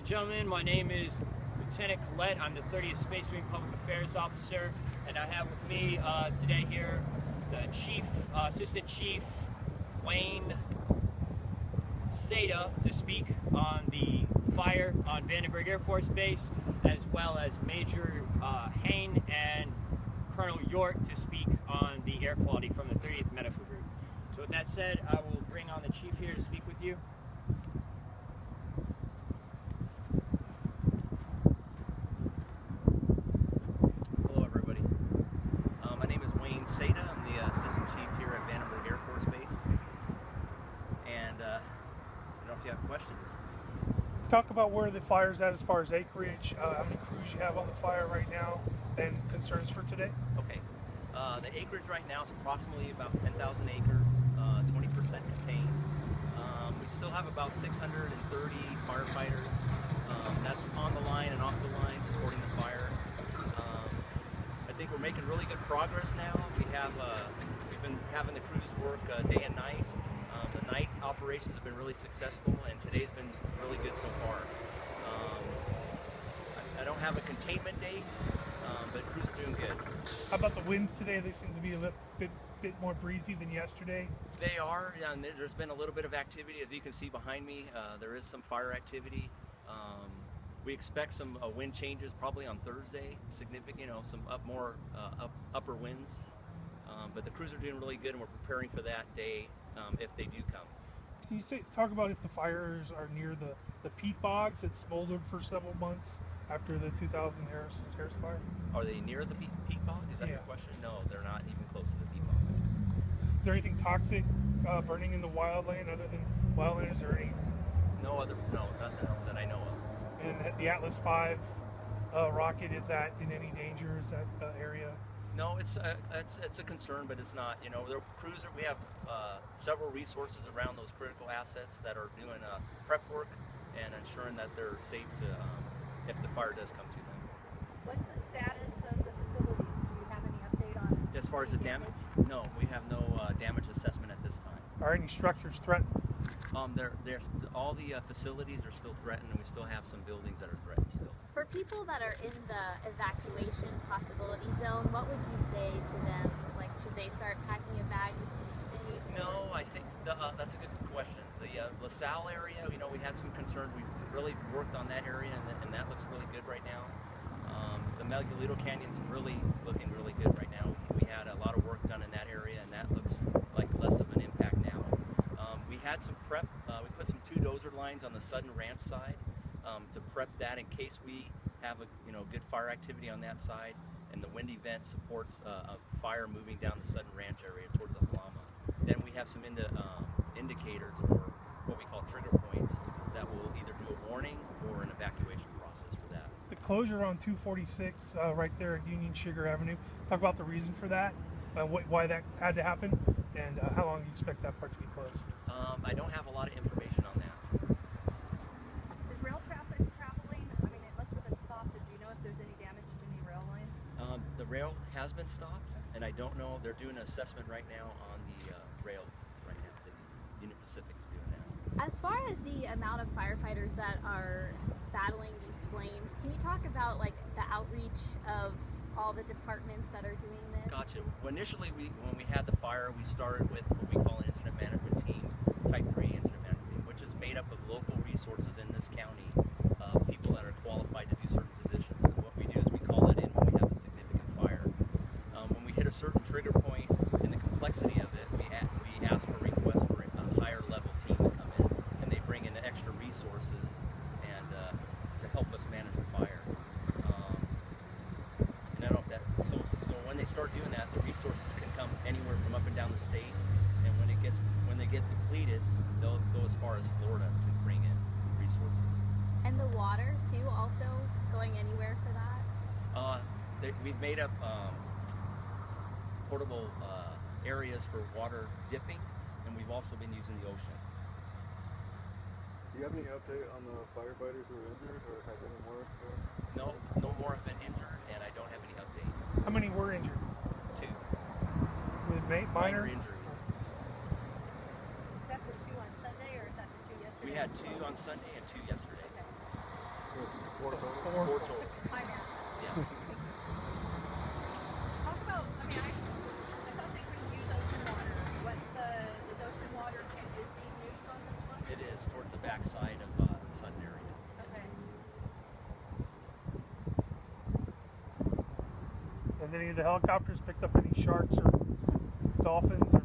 Gentlemen, my name is Lieutenant Collette. I'm the 30th Space Marine Public Affairs Officer, and I have with me today here the Assistant Chief Wayne Seda to speak on the fire on Vandenberg Air Force Base, as well as Major Hain and Colonel York to speak on the air quality from the 30th Medical Group. So with that said, I will bring on the Chief here to speak with you. Hello everybody. My name is Wayne Seda. I'm the Assistant Chief here at Vandenberg Air Force Base. And I don't know if you have questions. Talk about where the fire's at as far as acreage, how many crews you have on the fire right now, and concerns for today. Okay. The acreage right now is approximately about 10,000 acres, 20% contained. We still have about 630 firefighters. That's on the line and off the line supporting the fire. I think we're making really good progress now. We've been having the crews work day and night. The night operations have been really successful, and today's been really good so far. I don't have a containment date, but crews are doing good. How about the winds today? They seem to be a little bit more breezy than yesterday. They are, and there's been a little bit of activity. As you can see behind me, there is some fire activity. We expect some wind changes probably on Thursday, significant, some upper winds. But the crews are doing really good, and we're preparing for that day if they do come. Can you talk about if the fires are near the peat bogs that smoldered for several months after the 2000 Harris fire? Are they near the peat bog? Is that your question? No, they're not even close to the peat bog. Is there anything toxic burning in the wildland other than wildland? Is there any? No, nothing else that I know of. And the Atlas V rocket, is that in any danger? Is that area? No, it's a concern, but it's not. The cruiser, we have several resources around those critical assets that are doing prep work and ensuring that they're safe to if the fire does come to them. What's the status of the facilities? Do you have any update on As far as the damage? No, we have no damage assessment at this time. Are any structures threatened? All the facilities are still threatened, and we still have some buildings that are threatened still. For people that are in the evacuation possibility zone, what would you say to them? Like, should they start packing a bag just to be safe? No, I think that's a good question. The LaSalle area, we had some concerns. We really worked on that area, and that looks really good right now. The Miguelito Canyon's looking really good right now. We had a lot of work done in that area, and that looks like less of an impact now. We had some prep. We put some 2 dozer lines on the Sudden Ranch side to prep that in case we have a good fire activity on that side, and the wind event supports a fire moving down the Sudden Ranch area towards Oklahoma. Then we have some indicators, or what we call trigger points, that will either do a warning or an evacuation process for that. The closure on 246 right there at Union Sugar Avenue, talk about the reason for that, why that had to happen, and how long you expect that part to be closed. I don't have a lot of information on that. Is rail traffic traveling? I mean, it must have been stopped. Do you know if there's any damage to any rail lines? The rail has been stopped, and I don't know. They're doing an assessment right now on the rail right now. The Union Pacific is doing that. As far as the amount of firefighters that are battling these flames, can you talk about the outreach of all the departments that are doing this? Gotcha. Well, initially, when we had the fire, we started with what we call an incident management team, Type 3 incident management team, which is made up of local resources in this county, people that are qualified to do certain positions. And what we do is we call that in when we have a significant fire. When we hit a certain trigger point in the complexity of it, we ask for requests for a higher level team to come in, and they bring in extra resources and to help us manage the fire. And I don't know if that so when they start doing that, the resources can come anywhere from up and down the state, and when they get depleted, they'll go as far as Florida to bring in resources. And the water too, also going anywhere for that? We've made up portable areas for water dipping, and we've also been using the ocean. Do you have any update on the firefighters who were injured, or have any more? No more have been injured, and I don't have any update. How many were injured? 2 With minor injuries. Is that the 2 on Sunday, or is that the 2 yesterday? We had 2 on Sunday and 2 yesterday. Okay. 4 total? Four total. Hi, Matt. Yes. Talk about, I mean, I thought they couldn't use ocean water. What is ocean water is being used on this one? It is towards the backside of the Sutton area. Okay. Have any of the helicopters picked up any sharks or dolphins or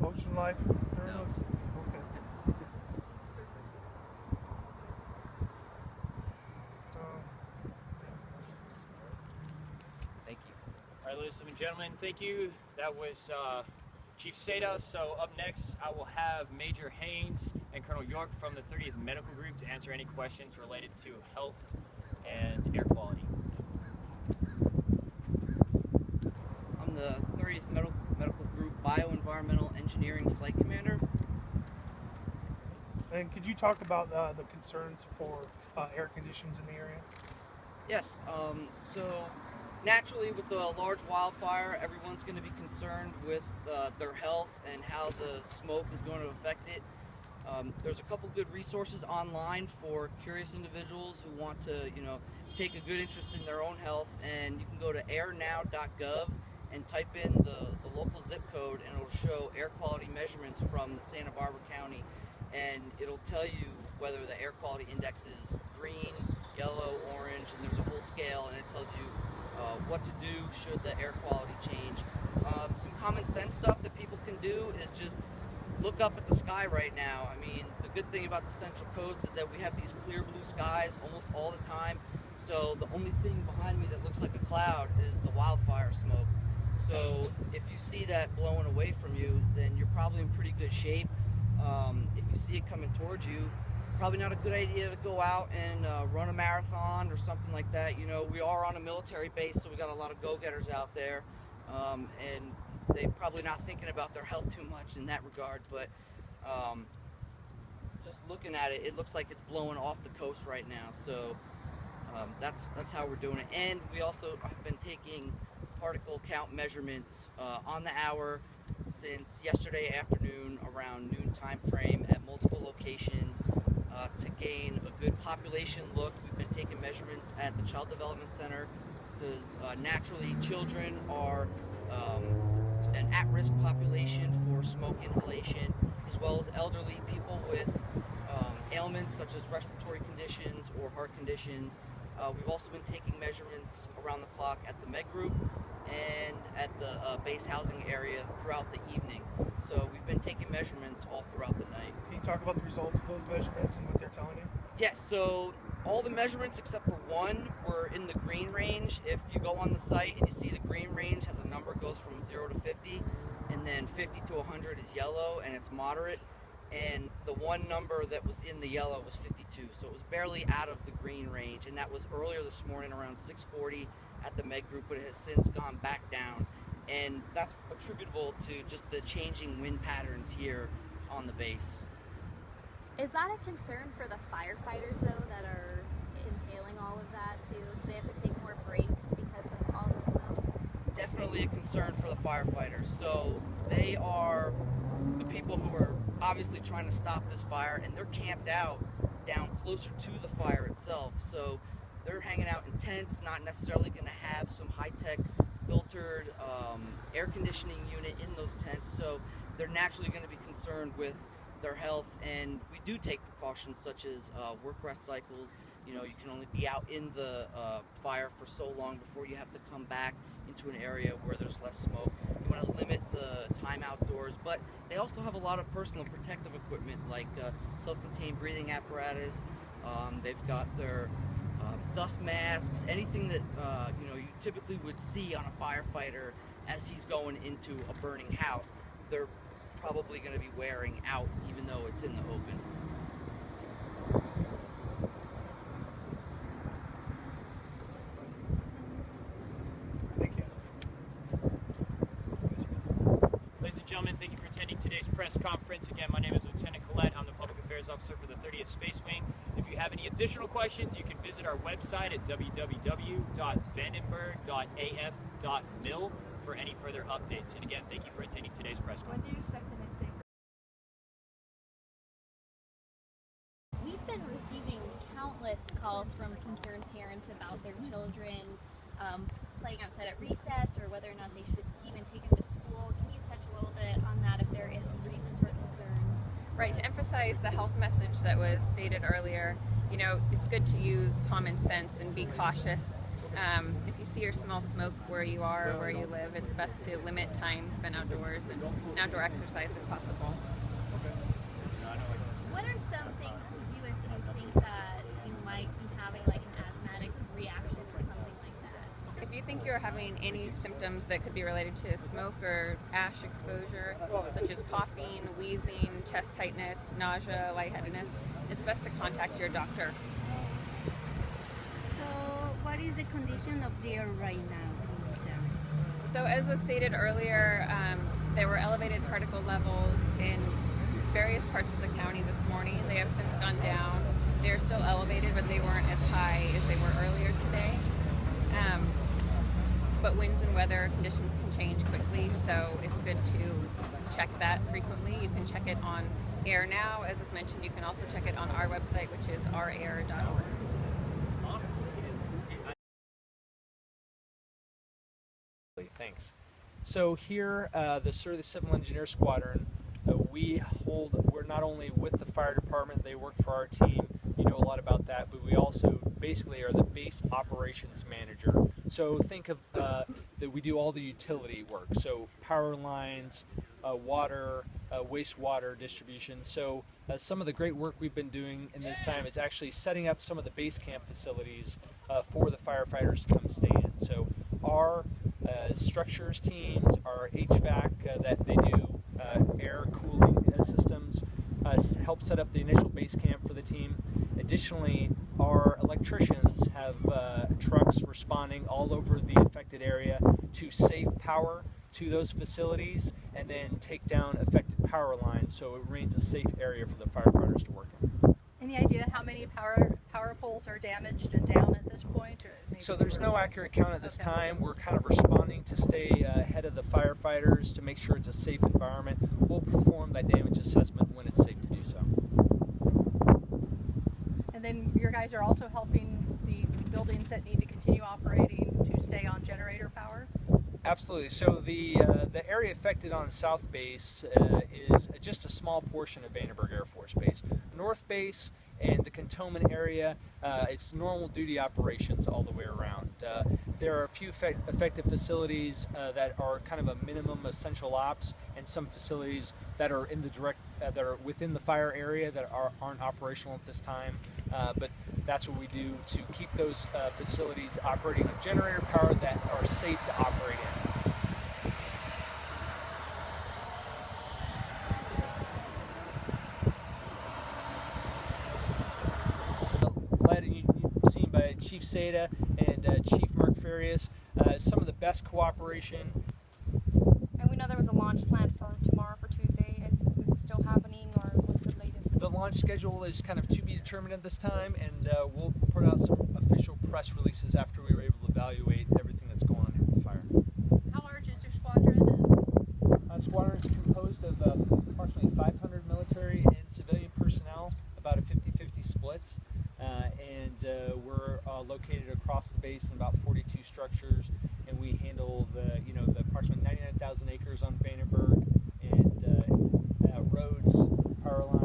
ocean life during No. those? Okay. Thank you. All right, ladies and gentlemen, thank you. That was Chief Seda. So up next, I will have Major Haynes and Colonel York from the 30th Medical Group to answer any questions related to health and air quality. I'm the 30th Medical Group Bioenvironmental Engineering Flight Commander. And could you talk about the concerns for air conditions in the area? Yes, so naturally with the large wildfire, everyone's going to be concerned with their health and how the smoke is going to affect it. There's a couple good resources online for curious individuals who want to, take a good interest in their own health, and you can go to airnow.gov and type in the local zip code, and it'll show air quality measurements from the Santa Barbara County, and it'll tell you whether the air quality index is green, yellow, orange, and there's a whole scale, and it tells you what to do should the air quality change. Some common sense stuff that people can do is just look up at the sky right now. I mean, the good thing about the Central Coast is that we have these clear blue skies almost all the time, so the only thing behind me that looks like a cloud is the wildfire smoke. So if you see that blowing away from you, then you're probably in pretty good shape. If you see it coming towards you, probably not a good idea to go out and run a marathon or something like that. We are on a military base, so we got a lot of go-getters out there, and they're probably not thinking about their health too much in that regard. But just looking at it, it looks like it's blowing off the coast right now. So that's how we're doing it. And we also have been taking particle count measurements on the hour since yesterday afternoon around noon time frame at multiple locations to gain a good population look. We've been taking measurements at the Child Development Center because naturally children are an at-risk population for smoke inhalation, as well as elderly people with ailments such as respiratory conditions or heart conditions. We've also been taking measurements around the clock at the Med Group and at the base housing area throughout the evening. So we've been taking measurements all throughout the night. Can you talk about the results of those measurements and what they're telling you? Yes, so all the measurements except for one were in the green range. If you go on the site and you see the green range has a number goes from 0 to 50, and then 50 to 100 is yellow and it's moderate. And the one number that was in the yellow was 52, so it was barely out of the green range, and that was earlier this morning around 6:40 at the Med Group, but it has since gone back down, and that's attributable to just the changing wind patterns here on the base. Is that a concern for the firefighters though that are inhaling all of that too? Do they have to take more breaks because of all the smoke? Definitely a concern for the firefighters. So they are the people who are obviously trying to stop this fire, and they're camped out down closer to the fire itself. So they're hanging out in tents, not necessarily going to have some high-tech filtered air conditioning unit in those tents. So they're naturally going to be concerned with their health, and we do take precautions such as work rest cycles. You can only be out in the fire for so long before you have to come back into an area where there's less smoke. You want to limit the time outdoors, but they also have a lot of personal protective equipment like self-contained breathing apparatus. They've got their dust masks, anything that you typically would see on a firefighter as he's going into a burning house. They're probably going to be wearing out even though it's in the open. Thank you. Ladies and gentlemen, thank you for attending today's press conference. Again, my name is Lieutenant Collette. I'm the Public Affairs Officer for the 30th Space Wing. If you have any additional questions, you can visit our website at www.vandenberg.af.mil for any further updates. And again, thank you for attending today's press When do you conference. expect the next day? We've been receiving countless calls from concerned parents about their children playing outside at recess, or whether or not they should even take them to school. Can you touch a little bit on that, if there is reason for concern? Right, to emphasize the health message that was stated earlier, you know, it's good to use common sense and be cautious. If you see or smell smoke where you are or where you live, it's best to limit time spent outdoors and outdoor exercise if possible. What are some things to do if you think that you might be having like an asthmatic reaction or something like that? If you think you're having any symptoms that could be related to smoke or ash exposure, such as coughing, wheezing, chest tightness, nausea, lightheadedness, it's best to contact your doctor. So, what is the condition of the air right now in this area? So as was stated earlier, there were elevated particle levels in various parts of the county this morning. They have since gone down. They're still elevated, but they weren't as high as they were earlier today. But winds and weather conditions can change quickly, so it's good to check that frequently. You can check it on Air Now. As was mentioned, you can also check it on our website, which is ourair.org. Thanks. So here, the Civil Engineer Squadron, we're not only with the fire department, they work for our team, you know a lot about that, but we also basically are the base operations manager. So think of that we do all the utility work, so power lines, water, wastewater distribution. So some of the great work we've been doing in this time is actually setting up some of the base camp facilities for the firefighters to come stay in. So our structures teams, our HVAC that they do, air cooling systems, help set up the initial base camp for the team. Additionally, our electricians have trucks responding all over the affected area to safe power to those facilities and then take down affected power lines so it remains a safe area for the firefighters to work in. Any idea how many power poles are damaged and down at this point? Or maybe So there's no accurate count at this time. We're kind of responding to stay ahead of the firefighters to make sure it's a safe environment. We'll perform that damage assessment when it's safe to do so. And then your guys are also helping the buildings that need to continue operating to stay on generator power? Absolutely. So the area affected on South Base is just a small portion of Vandenberg Air Force Base. North Base and the Cantonment area, it's normal duty operations all the way around. There are a few affected facilities that are kind of a minimum essential ops, and some facilities that are in the that are within the fire area that aren't operational at this time. But that's what we do to keep those facilities operating on generator power that are safe to operate in. Led and seen by Chief Seda and Chief Mark Farias, some of the best cooperation. And we know there was a launch planned for tomorrow for Tuesday. Is it still happening, or what's the latest? The launch schedule is kind of to be determined at this time, and we'll put out some official press releases after we were able to evaluate everything that's going on with the fire. How large is your squadron? Squadron is composed of approximately 500 military and civilian personnel, about a 50-50 split, and we're located across the base in about 42 structures, and we handle the approximately 99,000 acres on Vandenberg, and roads, power lines.